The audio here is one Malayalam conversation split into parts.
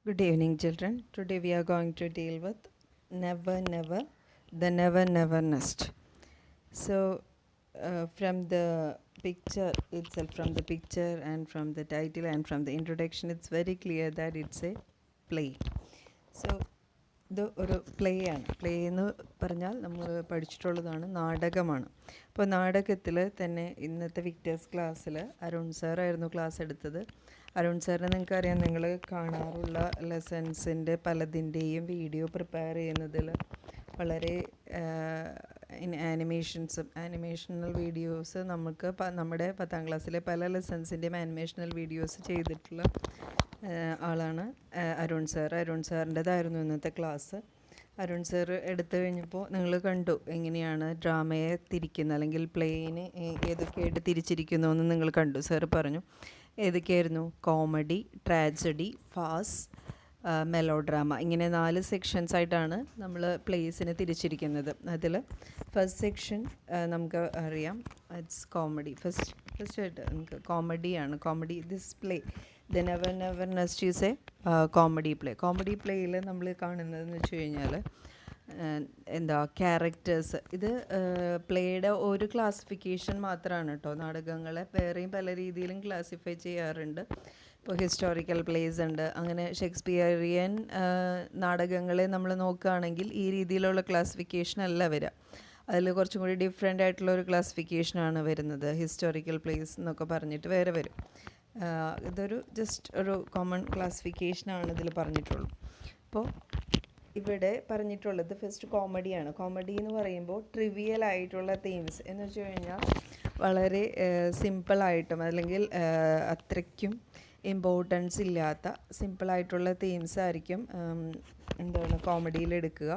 Good evening, children. Today we are going to deal with never, never, the never, never nest. So, from the picture itself, from the picture and from the title and from the introduction, it's very clear that it's a play. So, ഇത് ഒരു പ്ലേ ആണ്. പ്ലേ എന്ന് പറഞ്ഞാൽ നമ്മൾ പഠിച്ചിട്ടുള്ളതാണ്, നാടകമാണ്. അപ്പോൾ നാടകത്തിൽ തന്നെ ഇന്നത്തെ വിക്ടേഴ്സ് ക്ലാസ്സിൽ അരുൺ സാറായിരുന്നു ക്ലാസ് എടുത്തത്. അരുൺ സാറിനെ നിങ്ങൾക്കറിയാം, നിങ്ങൾ കാണാറുള്ള ലെസൺസിൻ്റെ പലതിൻ്റെയും വീഡിയോ പ്രിപ്പയർ ചെയ്യുന്നതിൽ വളരെ ആനിമേഷണൽ വീഡിയോസ് നമുക്ക് നമ്മുടെ 10ാം ക്ലാസ്സിലെ പല ലെസൺസിൻ്റെയും ആനിമേഷണൽ വീഡിയോസ് ചെയ്തിട്ടുള്ള ആളാണ് അരുൺ സാർ. അരുൺ സാറിൻ്റെതായിരുന്നു ഇന്നത്തെ ക്ലാസ്. അരുൺ സാർ എടുത്തു കഴിഞ്ഞപ്പോൾ നിങ്ങൾ കണ്ടു എങ്ങനെയാണ് ഡ്രാമയെ തിരിക്കുന്നത്, അല്ലെങ്കിൽ പ്ലേയിന് ഏതൊക്കെയായിട്ട് തിരിച്ചിരിക്കുന്നു എന്ന് നിങ്ങൾ കണ്ടു. സാറ് പറഞ്ഞു ഏതൊക്കെയായിരുന്നു: കോമഡി, ട്രാജഡി, ഫാസ്, മെലോ ഡ്രാമ. ഇങ്ങനെ 4 സെക്ഷൻസ് ആയിട്ടാണ് നമ്മൾ പ്ലേസിനെ തിരിച്ചിരിക്കുന്നത്. അതിൽ ഫസ്റ്റ് സെക്ഷൻ നമുക്ക് അറിയാം, ഇറ്റ്സ് കോമഡി. ഫസ്റ്റായിട്ട് നമുക്ക് കോമഡിയാണ്. Comedy this play the Never Never Nest is a comedy play. Comedy പ്ലേയിൽ നമ്മൾ കാണുന്നതെന്ന് വെച്ച് കഴിഞ്ഞാൽ എന്താ ക്യാരക്ടേഴ്സ്. ഇത് പ്ലേയുടെ ഒരു ക്ലാസിഫിക്കേഷൻ മാത്രമാണ് കേട്ടോ. നാടകങ്ങളെ വേറെയും പല രീതിയിലും ക്ലാസിഫൈ ചെയ്യാറുണ്ട്. ഇപ്പോൾ ഹിസ്റ്റോറിക്കൽ പ്ലേസ് ഉണ്ട്. അങ്ങനെ ഷേക്സ്പിയറിയൻ നാടകങ്ങളെ നമ്മൾ നോക്കുകയാണെങ്കിൽ ഈ രീതിയിലുള്ള ക്ലാസിഫിക്കേഷൻ അല്ല വരിക. അതിൽ കുറച്ചും കൂടി ഡിഫറെൻ്റ് ആയിട്ടുള്ളൊരു ക്ലാസിഫിക്കേഷനാണ് വരുന്നത്. ഹിസ്റ്റോറിക്കൽ പ്ലേസ് എന്നൊക്കെ പറഞ്ഞിട്ട് വേറെ വരും. ഇതൊരു ജസ്റ്റ് ഒരു കോമൺ ക്ലാസിഫിക്കേഷനാണ് ഇതിൽ പറഞ്ഞിട്ടുള്ളൂ. അപ്പോൾ ഇവിടെ പറഞ്ഞിട്ടുള്ളത് ഫസ്റ്റ് കോമഡിയാണ്. കോമഡി എന്ന് പറയുമ്പോൾ ട്രിവിയൽ ആയിട്ടുള്ള തീംസ് എന്ന് വെച്ച് കഴിഞ്ഞാൽ വളരെ സിമ്പിളായിട്ടും അല്ലെങ്കിൽ അത്രയ്ക്കും ഇമ്പോർട്ടൻസ് ഇല്ലാത്ത സിമ്പിളായിട്ടുള്ള തീംസ് ആയിരിക്കും കോമഡിയിൽ എടുക്കുക.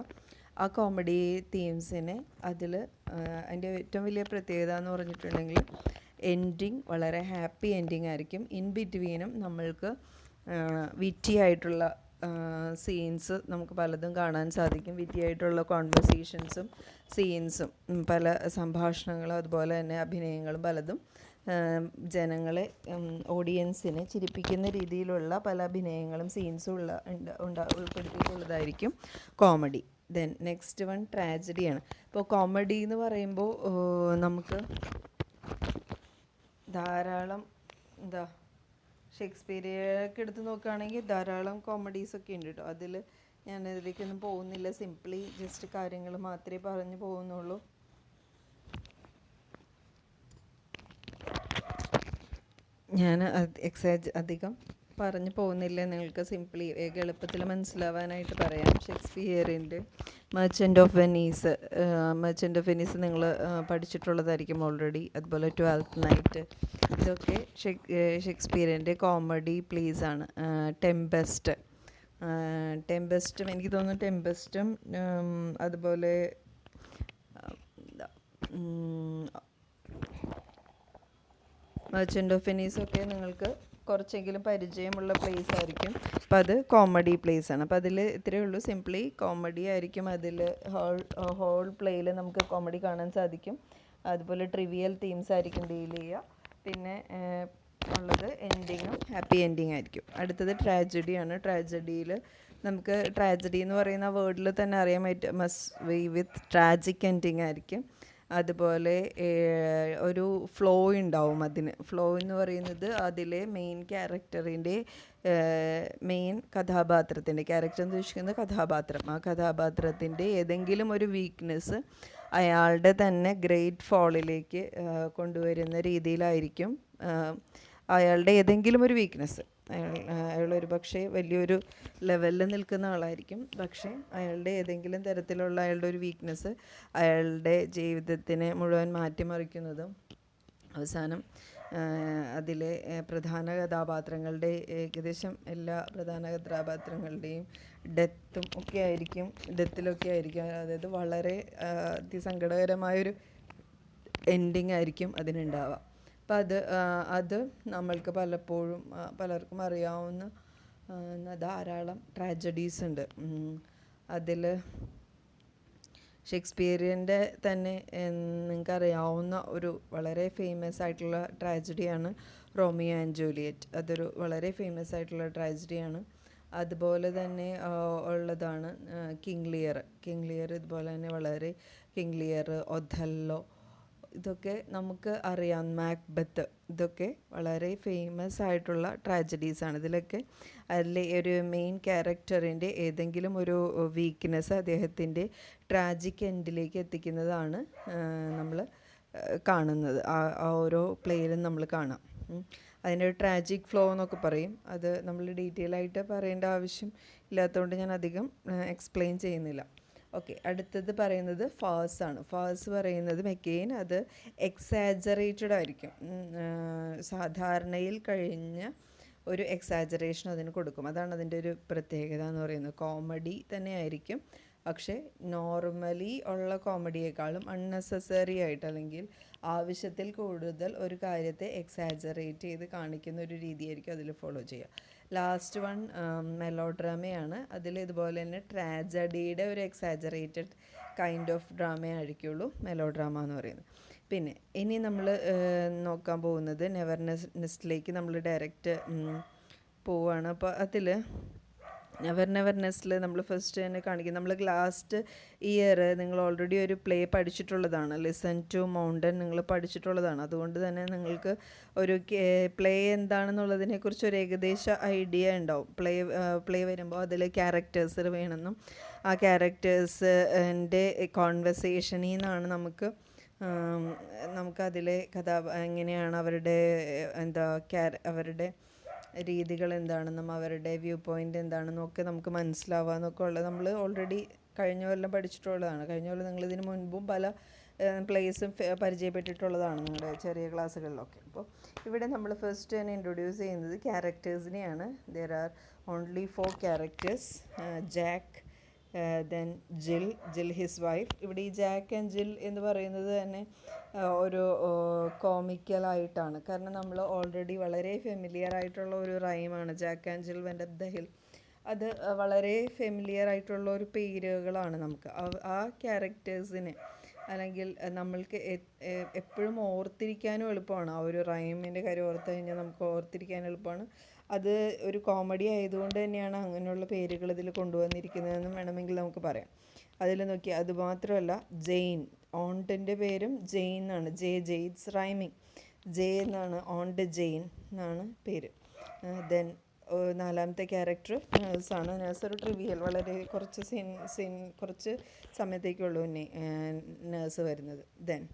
ആ കോമഡി തീംസിനെ അതിൻ്റെ ഏറ്റവും വലിയ പ്രത്യേകത എന്ന് പറഞ്ഞിട്ടുണ്ടെങ്കിൽ എൻഡിങ് വളരെ ഹാപ്പി എൻഡിങ് ആയിരിക്കും. ഇൻ ബിറ്റ്വീനും നമ്മൾക്ക് വിറ്റി ആയിട്ടുള്ള സീൻസ് നമുക്ക് പലതും കാണാൻ സാധിക്കും. വിറ്റി ആയിട്ടുള്ള കോൺവെർസേഷൻസും സീൻസും പല സംഭാഷണങ്ങളും അതുപോലെ തന്നെ അഭിനയങ്ങളും പലതും ജനങ്ങളെ ഓഡിയൻസിനെ ചിരിപ്പിക്കുന്ന രീതിയിലുള്ള പല അഭിനയങ്ങളും സീൻസും ഉൾപ്പെടുത്തിയിട്ടുള്ളതായിരിക്കും കോമഡി. ദെൻ നെക്സ്റ്റ് വൺ ട്രാജഡിയാണ്. ഇപ്പോൾ കോമഡി എന്ന് പറയുമ്പോൾ നമുക്ക് ധാരാളം ഷേക്സ്പിയറൊക്കെ എടുത്ത് നോക്കുകയാണെങ്കിൽ ധാരാളം കോമഡീസൊക്കെ ഉണ്ട് കേട്ടോ. അതിൽ ഞാൻ ഇതിലേക്കൊന്നും പോകുന്നില്ല, സിംപ്ലി ജസ്റ്റ് കാര്യങ്ങൾ മാത്രമേ പറഞ്ഞു പോകുന്നുള്ളൂ. ഞാൻ അധികം പറഞ്ഞു പോകുന്നില്ല, നിങ്ങൾക്ക് സിംപ്ലി വേഗം എളുപ്പത്തിൽ മനസ്സിലാവാനായിട്ട് പറയാം. ഷേക്സ്പിയറിൻ്റെ മെർച്ചൻ്റ് ഓഫ് വെനീസ് നിങ്ങൾ പഠിച്ചിട്ടുള്ളതായിരിക്കും ഓൾറെഡി. അതുപോലെ 12th നൈറ്റ്, ഇതൊക്കെ ഷേക്സ്പിയറിൻ്റെ കോമഡി പ്ലേസാണ്. ടെമ്പസ്റ്റും എനിക്ക് തോന്നുന്നു ടെമ്പസ്റ്റും അതുപോലെ മെർച്ചൻ്റ് ഓഫ് വെനീസൊക്കെ നിങ്ങൾക്ക് കുറച്ചെങ്കിലും പരിചയമുള്ള പ്ലേസ് ആയിരിക്കും. അപ്പോൾ അത് കോമഡി പ്ലേസ് ആണ്. അപ്പോൾ അതിൽ ഇത്രയേ ഉള്ളൂ, സിംപ്ലി കോമഡി ആയിരിക്കും. അതിൽ ഹോൾ പ്ലേയിൽ നമുക്ക് കോമഡി കാണാൻ സാധിക്കും. അതുപോലെ ട്രിവിയൽ തീംസ് ആയിരിക്കും ഡീൽ ചെയ്യുക. പിന്നെ ഉള്ളത് എൻഡിങ്ങും ഹാപ്പി എൻഡിങ് ആയിരിക്കും. അടുത്തത് ട്രാജഡിയാണ്. ട്രാജഡിയിൽ നമുക്ക് ട്രാജഡി എന്ന് പറയുന്ന വേർഡിൽ തന്നെ അറിയാൻ പറ്റും, must be with tragic ending ആയിരിക്കും. അതുപോലെ ഒരു ഫ്ലോ ഉണ്ടാവും. ഫ്ലോ എന്ന് പറയുന്നത് അതിലെ മെയിൻ ക്യാരക്ടറിൻ്റെ കഥാപാത്രത്തിൻ്റെ ക്യാരക്ടർ എന്ന് ഉദ്ദേശിക്കുന്നത് കഥാപാത്രം. ആ കഥാപാത്രത്തിൻ്റെ ഏതെങ്കിലും ഒരു വീക്ക്നെസ് അയാളുടെ തന്നെ ഗ്രേറ്റ് ഫോളിലേക്ക് കൊണ്ടുവരുന്ന രീതിയിലായിരിക്കും. അയാളുടെ ഏതെങ്കിലും ഒരു വീക്ക്നെസ്, അയാളൊരു പക്ഷേ വലിയൊരു ലെവലിൽ നിൽക്കുന്ന ആളായിരിക്കും, പക്ഷേ അയാളുടെ ഏതെങ്കിലും തരത്തിലുള്ള അയാളുടെ ഒരു വീക്ക്നെസ് അയാളുടെ ജീവിതത്തിനെ മുഴുവൻ മാറ്റിമറിക്കുന്നതും അവസാനം അതിലെ പ്രധാന കഥാപാത്രങ്ങളുടെ ഏകദേശം എല്ലാ പ്രധാന കഥാപാത്രങ്ങളുടെയും ഡെത്തിലൊക്കെ ആയിരിക്കും. അതായത് വളരെ അതിസങ്കടകരമായൊരു എൻഡിങ് ആയിരിക്കും അതിനുണ്ടാവുക. അപ്പം അത് നമ്മൾക്ക് പലർക്കും അറിയാവുന്ന ധാരാളം ട്രാജഡീസ് ഉണ്ട്. അതിൽ ഷേക്സ്പിയറിൻ്റെ തന്നെ നിങ്ങൾക്കറിയാവുന്ന ഒരു വളരെ ഫേമസ് ആയിട്ടുള്ള ട്രാജഡിയാണ് റോമിയോ ആൻഡ് ജൂലിയറ്റ്. അതൊരു വളരെ ഫേമസ് ആയിട്ടുള്ള ട്രാജഡിയാണ്. അതുപോലെ തന്നെ ഉള്ളതാണ് കിങ് ലിയർ. കിങ് ലിയർ ഇതുപോലെ തന്നെ വളരെ കിങ് ലിയർ, ഒഥല്ലോ, ഇതൊക്കെ നമുക്ക് അറിയാം. മാക്ബത്ത്, ഇതൊക്കെ വളരെ ഫേമസ് ആയിട്ടുള്ള ട്രാജഡീസാണ്. ഇതിലൊക്കെ അതിലെ ഒരു മെയിൻ ക്യാരക്ടറിൻ്റെ ഏതെങ്കിലും ഒരു വീക്ക്നെസ് അദ്ദേഹത്തിൻ്റെ ട്രാജിക് എൻഡിലേക്ക് എത്തിക്കുന്നതാണ് നമ്മൾ കാണുന്നത്. ആ ഓരോ പ്ലേയിലും നമ്മൾ കാണാം. അതിൻ്റെ ഒരു ട്രാജിക് ഫ്ലോ എന്നൊക്കെ പറയും. അത് നമ്മൾ ഡീറ്റെയിൽ ആയിട്ട് പറയേണ്ട ആവശ്യം ഇല്ലാത്തതുകൊണ്ട് ഞാൻ അധികം എക്സ്പ്ലെയിൻ ചെയ്യുന്നില്ല. ഓക്കെ, അടുത്തത് പറയുന്നത് ഫാസ് ആണ്. ഫാസ് പറയുന്നത് അഗെയിൻ അത് എക്സാജറേറ്റഡ് ആയിരിക്കും. സാധാരണയിൽ കഴിഞ്ഞ ഒരു എക്സാജറേഷൻ അതിന് കൊടുക്കും. അതാണ് അതിൻ്റെ ഒരു പ്രത്യേകത എന്ന് പറയുന്നത്. കോമഡി തന്നെ ആയിരിക്കും, പക്ഷേ നോർമലി ഉള്ള കോമഡിയേക്കാളും അൺനെസസറി ആയിട്ട് അല്ലെങ്കിൽ ആവശ്യത്തിൽ കൂടുതൽ ഒരു കാര്യത്തെ എക്സാജറേറ്റ് ചെയ്ത് കാണിക്കുന്ന ഒരു രീതിയായിരിക്കും അതിൽ ഫോളോ ചെയ്യുക. ലാസ്റ്റ് വൺ മെലോ ഡ്രാമയാണ്. അതിൽ ഇതുപോലെ തന്നെ ട്രാജഡിയുടെ ഒരു എക്സാജറേറ്റഡ് കൈൻഡ് ഓഫ് ഡ്രാമയായിരിക്കുള്ളൂ മെലോ ഡ്രാമ എന്ന് പറയുന്നത്. പിന്നെ ഇനി നമ്മൾ നോക്കാൻ പോകുന്നത് നെവർനെസ്സിലേക്ക് നമ്മൾ ഡയറക്റ്റ് പോവുകയാണ്. അപ്പോൾ അതിൽ നെവർനെസ്സിൽ നമ്മൾ ഫസ്റ്റ് തന്നെ കാണിക്കും. നമ്മൾ ലാസ്റ്റ് ഇയർ നിങ്ങൾ ഓൾറെഡി ഒരു പ്ലേ പഠിച്ചിട്ടുള്ളതാണ്. ലിസൺ ടു മൗണ്ടൻ നിങ്ങൾ പഠിച്ചിട്ടുള്ളതാണ്. അതുകൊണ്ട് തന്നെ നിങ്ങൾക്ക് ഒരു പ്ലേ എന്താണെന്നുള്ളതിനെക്കുറിച്ച് ഒരു ഏകദേശ ഐഡിയ ഉണ്ടാവും. പ്ലേ വരുമ്പോൾ അതിൽ ക്യാരക്ടേഴ്സ് വേണമെന്നും ആ ക്യാരക്ടേഴ്സിൻ്റെ കോൺവെർസേഷനിൽ നിന്നാണ് നമുക്കതിലെ എങ്ങനെയാണ് അവരുടെ അവരുടെ രീതികൾ എന്താണെന്നും അവരുടെ വ്യൂ പോയിൻ്റ് എന്താണെന്നും ഒക്കെ നമുക്ക് മനസ്സിലാവാമെന്നൊക്കെ ഉള്ളത് നമ്മൾ ഓൾറെഡി കഴിഞ്ഞ കൊല്ലം പഠിച്ചിട്ടുള്ളതാണ്. കഴിഞ്ഞ കൊല്ലം നിങ്ങളിതിന് മുൻപും പല പ്ലേസും പരിചയപ്പെട്ടിട്ടുള്ളതാണ് നിങ്ങളുടെ ചെറിയ ക്ലാസ്സുകളിലൊക്കെ. അപ്പോൾ ഇവിടെ നമ്മൾ ഫസ്റ്റ് തന്നെ ഇൻട്രൊഡ്യൂസ് ചെയ്യുന്നത് ക്യാരക്ടേഴ്സിനെയാണ്. There are only 4 characters. Jack, then Jill his wife. ഇവിടെ ഈ ജാക്ക് ആൻഡ് ജിൽ എന്ന് പറയുന്നത് തന്നെ ഒരു കോമിക്കലായിട്ടാണ്. കാരണം നമ്മൾ ഓൾറെഡി വളരെ ഫെമിലിയർ ആയിട്ടുള്ള ഒരു റൈമാണ് Jack and Jill went up the hill. അത് വളരെ ഫെമിലിയർ ആയിട്ടുള്ള ഒരു പേരുകളാണ് നമുക്ക്. ആ ക്യാരക്ടേഴ്സിനെ അല്ലെങ്കിൽ നമ്മൾക്ക് എപ്പോഴും ഓർത്തിരിക്കാനും എളുപ്പമാണ്. ആ ഒരു റൈമിൻ്റെ കാര്യം ഓർത്ത് കഴിഞ്ഞാൽ നമുക്ക് ഓർത്തിരിക്കാൻ എളുപ്പമാണ്. അത് ഒരു കോമഡി ആയതുകൊണ്ട് തന്നെയാണ് അങ്ങനെയുള്ള പേരുകൾ ഇതിൽ കൊണ്ടുവന്നിരിക്കുന്നതെന്നും വേണമെങ്കിൽ നമുക്ക് പറയാം. അതിൽ നോക്കി, അതുമാത്രമല്ല ജെയിൻ, ഓണ്ടിൻ്റെ പേരും ജെയിൻ എന്നാണ്. It's rhyming. ജെ എന്നാണ്, ഓണ്ട് ജെയിൻ എന്നാണ് പേര്. ദെൻ നാലാമത്തെ ക്യാരക്ടർ നേഴ്സാണ്. നേഴ്സ് ഒരു ട്രിവിയൽ, വളരെ കുറച്ച് സമയത്തേക്കുള്ളൂ നേഴ്സ് വരുന്നത്. ദെൻ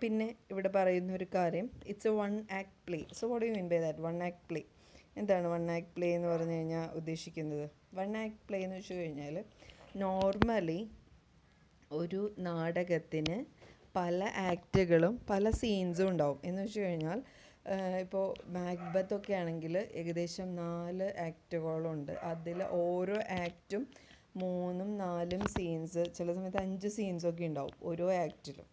പിന്നെ ഇവിടെ പറയുന്ന ഒരു കാര്യം, it's a 1 act play. So what do you mean by that 1 act play? എന്താണ് 1 act പ്ലേ എന്ന് പറഞ്ഞു കഴിഞ്ഞാൽ ഉദ്ദേശിക്കുന്നത്? 1 act പ്ലേ എന്ന് വെച്ച് കഴിഞ്ഞാൽ നോർമലി ഒരു നാടകത്തിന് പല ആക്റ്റുകളും പല സീൻസും ഉണ്ടാവും. എന്ന് വെച്ച് കഴിഞ്ഞാൽ ഇപ്പോൾ മാക്ബത്തൊക്കെ ആണെങ്കിൽ ഏകദേശം 4 ആക്റ്റുകളുണ്ട്. അതിൽ ഓരോ ആക്റ്റും 3ഉം 4ഉം സീൻസ്, ചില സമയത്ത് 5 സീൻസൊക്കെ ഉണ്ടാവും ഓരോ ആക്റ്റിലും.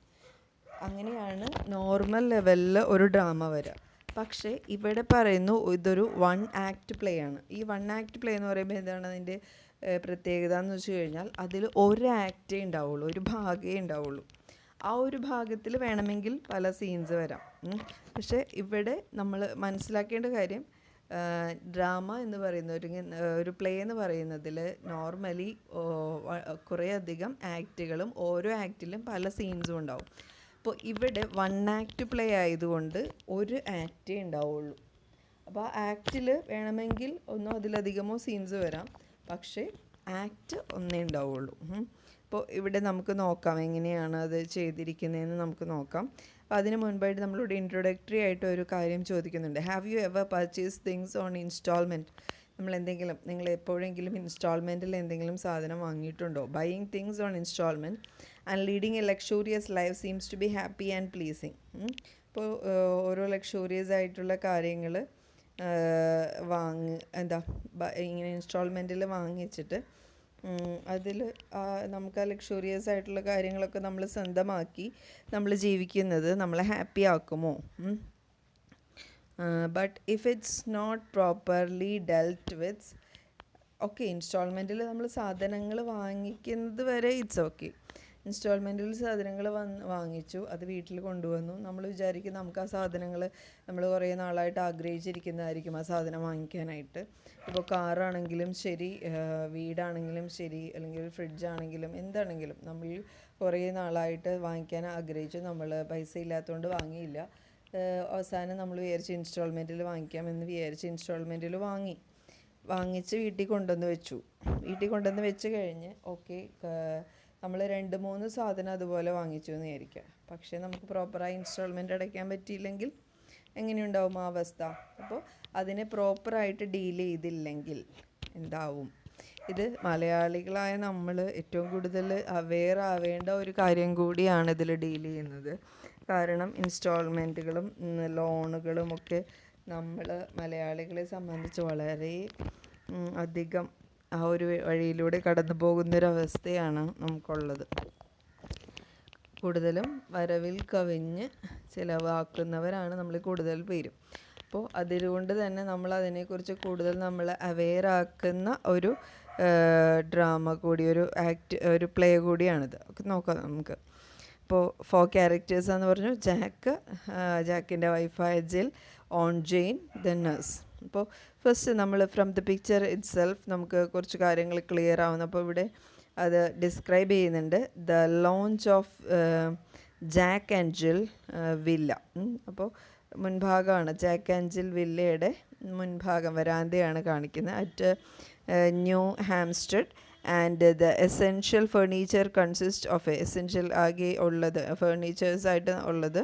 അങ്ങനെയാണ് നോർമൽ ലെവലിൽ ഒരു ഡ്രാമ വരിക. പക്ഷേ ഇവിടെ പറയുന്നു ഇതൊരു 1 act പ്ലേ ആണ്. ഈ 1 act പ്ലേ എന്ന് പറയുമ്പോൾ എന്താണ് അതിൻ്റെ പ്രത്യേകത എന്ന് വെച്ച് കഴിഞ്ഞാൽ അതിൽ ഒരു ആക്റ്റേ ഉണ്ടാവുള്ളൂ, ഒരു ഭാഗമേ ഉണ്ടാവുള്ളൂ. ആ ഒരു ഭാഗത്തിൽ വേണമെങ്കിൽ പല സീൻസ് വരാം. പക്ഷേ ഇവിടെ നമ്മൾ മനസ്സിലാക്കേണ്ട കാര്യം, ഡ്രാമ എന്ന് പറയുന്ന ഒരു പ്ലേ എന്ന് പറയുന്നതിൽ നോർമലി കുറേ അധികം ആക്റ്റുകളും ഓരോ ആക്റ്റിലും പല സീൻസും ഉണ്ടാവും. അപ്പോൾ ഇവിടെ 1 act പ്ലേ ആയതുകൊണ്ട് ഒരു ആക്റ്റേ ഉണ്ടാവുള്ളൂ. അപ്പോൾ ആ ആക്റ്റിൽ വേണമെങ്കിൽ ഒന്നോ അതിലധികമോ സീൻസ് വരാം, പക്ഷേ ആക്റ്റ് ഒന്നേ ഉണ്ടാവുള്ളൂ. അപ്പോൾ ഇവിടെ നമുക്ക് നോക്കാം എങ്ങനെയാണ് അത് ചെയ്തിരിക്കുന്നതെന്ന് നമുക്ക് നോക്കാം. അപ്പോൾ അതിന് മുൻപായിട്ട് നമ്മളിവിടെ ഇൻട്രൊഡക്ടറി ആയിട്ട് ഒരു കാര്യം ചോദിക്കുന്നുണ്ട്. Have you ever purchase things on instalment? നിങ്ങൾ എപ്പോഴെങ്കിലും ഇൻസ്റ്റാൾമെൻറ്റിൽ എന്തെങ്കിലും സാധനം വാങ്ങിയിട്ടുണ്ടോ? Buying things on instalment and leading a luxurious life seems to be happy and pleasing. ഇപ്പോൾ ഓരോ ലക്ഷൂറിയസ് ആയിട്ടുള്ള കാര്യങ്ങൾ ഇങ്ങനെ ഇൻസ്റ്റാൾമെൻറ്റിൽ വാങ്ങിച്ചിട്ട് അതിൽ നമുക്ക് ആ ലക്ഷൂറിയസ് ആയിട്ടുള്ള കാര്യങ്ങളൊക്കെ നമ്മൾ സ്വന്തമാക്കി നമ്മൾ ജീവിക്കുന്നത് നമ്മളെ ഹാപ്പി ആക്കുമോ? But if it's not properly dealt with, okay, ഇൻസ്റ്റാൾമെൻറ്റിൽ നമ്മൾ സാധനങ്ങൾ വാങ്ങിക്കുന്നത് വരെ ഇറ്റ്സ് ഓക്കെ. ഇൻസ്റ്റാൾമെൻറ്റിൽ സാധനങ്ങൾ വാങ്ങിച്ചു, അത് വീട്ടിൽ കൊണ്ടുവന്നു. നമ്മൾ വിചാരിക്കും നമുക്ക് ആ സാധനങ്ങൾ നമ്മൾ കുറേ നാളായിട്ട് ആഗ്രഹിച്ചിരിക്കുന്നതായിരിക്കും ആ സാധനം വാങ്ങിക്കാനായിട്ട്. ഇപ്പോൾ കാറാണെങ്കിലും ശരി, വീടാണെങ്കിലും ശരി, അല്ലെങ്കിൽ ഫ്രിഡ്ജാണെങ്കിലും എന്താണെങ്കിലും നമ്മൾ കുറേ നാളായിട്ട് വാങ്ങിക്കാൻ ആഗ്രഹിച്ചു. നമ്മൾ പൈസ ഇല്ലാത്തതുകൊണ്ട് വാങ്ങിയില്ല. അവസാനം നമ്മൾ വിചാരിച്ച് ഇൻസ്റ്റാൾമെൻറ്റിൽ വാങ്ങിക്കാമെന്ന് വിചാരിച്ച് ഇൻസ്റ്റാൾമെൻറ്റിൽ വാങ്ങിച്ച് വീട്ടിൽ കൊണ്ടുവന്ന് വെച്ചു. വീട്ടിൽ കൊണ്ടുവന്ന് വെച്ച് കഴിഞ്ഞ് ഓക്കെ, നമ്മൾ 2-3 സാധനം അതുപോലെ വാങ്ങിച്ചു എന്ന് വിചാരിക്കുക. പക്ഷേ നമുക്ക് പ്രോപ്പറായി ഇൻസ്റ്റാൾമെൻറ്റ് അടയ്ക്കാൻ പറ്റിയില്ലെങ്കിൽ എങ്ങനെയുണ്ടാവും ആ അവസ്ഥ? അപ്പോൾ അതിനെ പ്രോപ്പറായിട്ട് ഡീൽ ചെയ്തില്ലെങ്കിൽ എന്താവും? ഇത് മലയാളികളായ നമ്മൾ ഏറ്റവും കൂടുതൽ അവെയർ ആവേണ്ട ഒരു കാര്യം കൂടിയാണ് ഇതിൽ ഡീൽ ചെയ്യുന്നത്. കാരണം ഇൻസ്റ്റാൾമെൻറ്റുകളും ലോണുകളും ഒക്കെ നമ്മൾ മലയാളികളെ സംബന്ധിച്ച് വളരെ അധികം ആ ഒരു വഴിയിലൂടെ കടന്നു പോകുന്നൊരവസ്ഥയാണ് നമുക്കുള്ളത്. കൂടുതലും വരവിൽ കവിഞ്ഞ് ചിലവാക്കുന്നവരാണ് നമ്മൾ കൂടുതൽ പേരും. അപ്പോൾ അതുകൊണ്ട് തന്നെ നമ്മൾ അതിനെക്കുറിച്ച് കൂടുതൽ നമ്മൾ അവെയർ ആക്കുന്ന ഒരു ഡ്രാമ കൂടി, ഒരു പ്ലേ കൂടിയാണിത്. നോക്കാം നമുക്ക്. ഇപ്പോൾ 4 ക്യാരക്ടേഴ്സാന്ന് പറഞ്ഞു. ജാക്കിൻ്റെ വൈഫായ ജിൽ, ഓൺ ജെയിൻ, ദ നഴ്സ്. അപ്പോൾ ഫസ്റ്റ് നമ്മൾ from the picture it self നമുക്ക് കുറച്ച് കാര്യങ്ങൾ ക്ലിയർ ആവുന്നു. അപ്പോൾ ഇവിടെ അത് ഡിസ്ക്രൈബ് ചെയ്യുന്നുണ്ട്. The launch of Jack and Jal villa. അപ്പോൾ മുൻഭാഗമാണ് ജാക്ക് ആൻഡ് ജിൽ വില്ലയുടെ മുൻഭാഗം, വരാന്തയാണ് കാണിക്കുന്നത്. At new ഹാംസ്റ്റഡ്. And the essential furniture consist of essential ആകെ ഉള്ളത് ഫർണിച്ചേഴ്സായിട്ട് ഉള്ളത്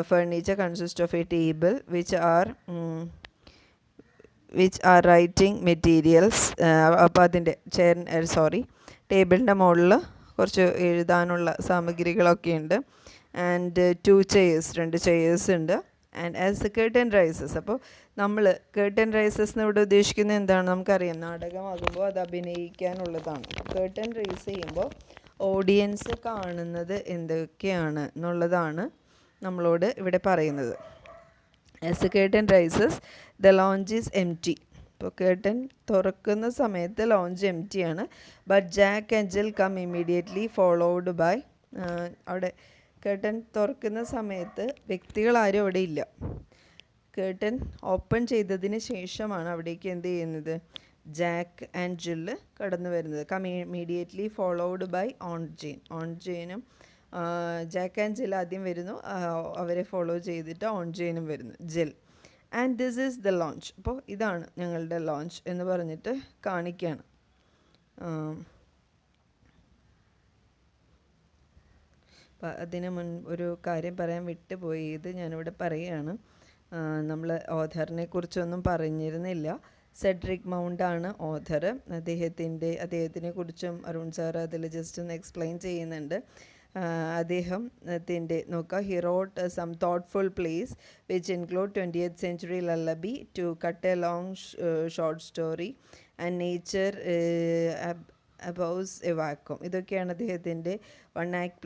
furniture consist of A table which are writing materials. അപ്പോൾ അതിൻ്റെ ടേബിളിൻ്റെ മുകളിൽ കുറച്ച് എഴുതാനുള്ള സാമഗ്രികളൊക്കെ ഉണ്ട്. ആൻഡ് 2 ചെയേഴ്സ്, 2 ചെയേഴ്സ് ഉണ്ട്. And as the curtain rises. അപ്പോൾ നമ്മൾ കേർട്ടൻ റൈസസ് എന്നിവിടെ ഉദ്ദേശിക്കുന്നത് എന്താണ്? നമുക്കറിയാം, നാടകമാകുമ്പോൾ അത് അഭിനയിക്കാനുള്ളതാണ്. കേർട്ടൻ റൈസ് ചെയ്യുമ്പോൾ ഓഡിയൻസ് കാണുന്നത് എന്തൊക്കെയാണ് എന്നുള്ളതാണ് നമ്മളോട് ഇവിടെ പറയുന്നത്. As the curtain rises the lounge is empty. ഇപ്പോൾ കേർട്ടൻ തുറക്കുന്ന സമയത്ത് ലോഞ്ച് എംറ്റി ആണ്. But Jack and Jill come immediately followed by. അവിടെ കേർട്ടൻ തുറക്കുന്ന സമയത്ത് വ്യക്തികളാരും അവിടെ ഇല്ല. കേർട്ടൻ ഓപ്പൺ ചെയ്തതിന് ശേഷമാണ് അവിടേക്ക് എന്ത് ചെയ്യുന്നത്? ജാക്ക് ആൻഡ് ജില്ല് കടന്നു വരുന്നത്. Come immediately followed by aunt ജെയിനും ജാക്ക് ആൻഡ് ജിൽ ആദ്യം വരുന്നു, അവരെ ഫോളോ ചെയ്തിട്ട് ഓൺ ജെയിനും വരുന്നു, Jill. And this is the lounge. അപ്പോൾ ഇതാണ് ഞങ്ങളുടെ ലോഞ്ച് എന്ന് പറഞ്ഞിട്ട് കാണിക്കുകയാണ്. അതിന് ഒരു കാര്യം പറയാൻ വിട്ടുപോയി, ഇത് ഞാനിവിടെ പറയുകയാണ്. നമ്മൾ ഓഥറിനെ കുറിച്ചൊന്നും പറഞ്ഞിരുന്നില്ല. സെഡ്രിക് മൗണ്ടാണ് ഓഥർ. അദ്ദേഹത്തിനെ കുറിച്ചും അരുൺ സാർ അതിൽ ജസ്റ്റ് ഒന്ന് എക്സ്പ്ലെയിൻ ചെയ്യുന്നുണ്ട്. അദ്ദേഹത്തിൻ്റെ നോക്കുക, he wrote some thoughtful plays which include 20th century lullaby, to cut a long short story, and nature abhors a vacuum. ഇതൊക്കെയാണ് അദ്ദേഹത്തിൻ്റെ 1 act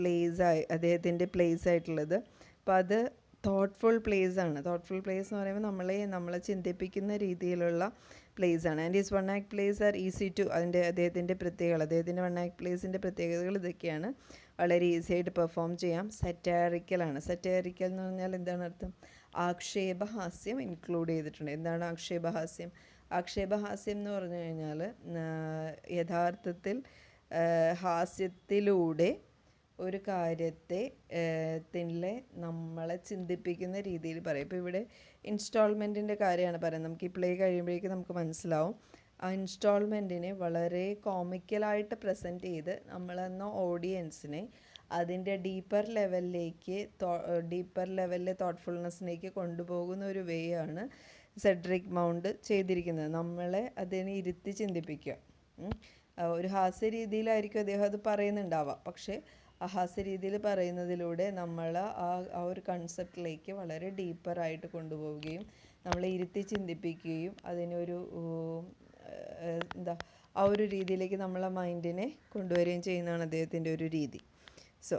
അദ്ദേഹത്തിൻ്റെ പ്ലേസ് ആയിട്ടുള്ളത്. അപ്പോൾ അത് തോട്ട്ഫുൾ പ്ലേസ് ആണ്. തോട്ട്ഫുൾ പ്ലേസ് എന്ന് പറയുമ്പോൾ നമ്മളെ ചിന്തിപ്പിക്കുന്ന രീതിയിലുള്ള പ്ലേസ് ആണ്. And is 1 act plays are easy to. അദ്ദേഹത്തിൻ്റെ 1 act പ്ലേസിൻ്റെ പ്രത്യേകതകൾ ഇതൊക്കെയാണ്. വളരെ ഈസി ആയിട്ട് പെർഫോം ചെയ്യാം. സെറ്റാറിക്കലാണ്. സെറ്റാറിക്കൽ എന്ന് പറഞ്ഞാൽ എന്താണ് അർത്ഥം? ആക്ഷേപഹാസ്യം ഇൻക്ലൂഡ് ചെയ്തിട്ടുണ്ട്. എന്താണ് ആക്ഷേപഹാസ്യം? ആക്ഷേപഹാസ്യം എന്ന് പറഞ്ഞു കഴിഞ്ഞാൽ യഥാർത്ഥത്തിൽ ഹാസ്യത്തിലൂടെ ഒരു കാര്യത്തെ നമ്മളെ ചിന്തിപ്പിക്കുന്ന രീതിയിൽ പറയും. ഇപ്പോൾ ഇവിടെ ഇൻസ്റ്റാൾമെൻറ്റിൻ്റെ കാര്യമാണ് പറയുന്നത്. നമുക്ക് ഈ പ്ലേ കഴിയുമ്പോഴേക്കും നമുക്ക് മനസ്സിലാവും. ആ ഇൻസ്റ്റാൾമെൻറ്റിനെ വളരെ കോമിക്കലായിട്ട് പ്രസൻറ്റ് ചെയ്ത് നമ്മളെന്ന ഓഡിയൻസിനെ അതിൻ്റെ ഡീപ്പർ ലെവലിലെ തോട്ട്ഫുൾനെസ്സിലേക്ക് കൊണ്ടുപോകുന്ന ഒരു വേ ആണ് സെഡ്രിക് മൗണ്ട് ചെയ്തിരിക്കുന്നത്. നമ്മളെ അതിനെ ഇരുത്തി ചിന്തിപ്പിക്കുക. ഒരു ഹാസ്യ രീതിയിലായിരിക്കും അദ്ദേഹം അത് പറയുന്നുണ്ടാവുക. പക്ഷേ ആ ഹാസ്യ രീതിയിൽ പറയുന്നതിലൂടെ നമ്മൾ ആ ഒരു കൺസെപ്റ്റിലേക്ക് വളരെ ഡീപ്പറായിട്ട് കൊണ്ടുപോവുകയും നമ്മളെ ഇരുത്തി ചിന്തിപ്പിക്കുകയും അതിനൊരു ആ ഒരു രീതിയിലേക്ക് നമ്മളെ മൈൻഡിനെ കൊണ്ടുവരികയും ചെയ്യുന്നതാണ് അദ്ദേഹത്തിൻ്റെ ഒരു രീതി. സോ